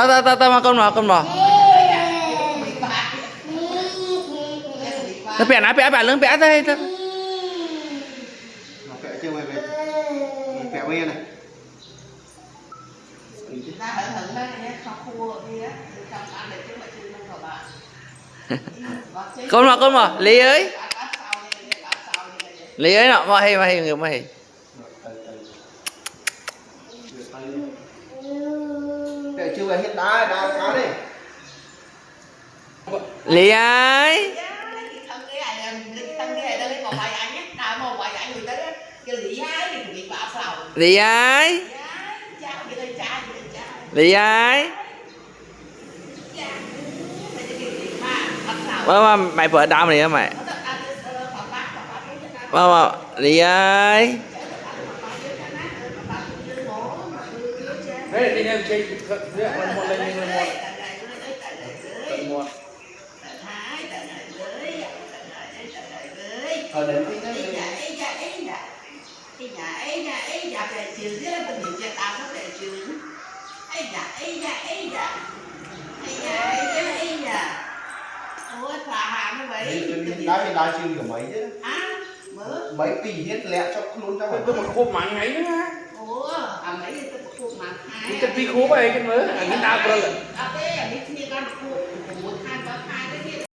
tao mà con bò nó bẻ lưng bẻ đây Nó bẻ chưa mày về bẻ bây này ra hở hận đó nhé không khua đi á trong ăn để chứ mà chưa nâng vào bạn con bò lý ơi nọ mà hay người mà hay bẻ chưa về hiện đá cá đi lý ơi lý ơi lý ơi mà mày vợ đau mày hả mày mà lý ơi Đấy, đi em chơi một lên một. ở đến tí nữa hiện đá chừng của mấy chứ mấy tỷ hết lẹ cho luôn cho Tôi một khô mạnh ấy nữa ha. mấy cái cuộc mà hai Cái tí khô vậy cái mới, cái nào cơ là. cái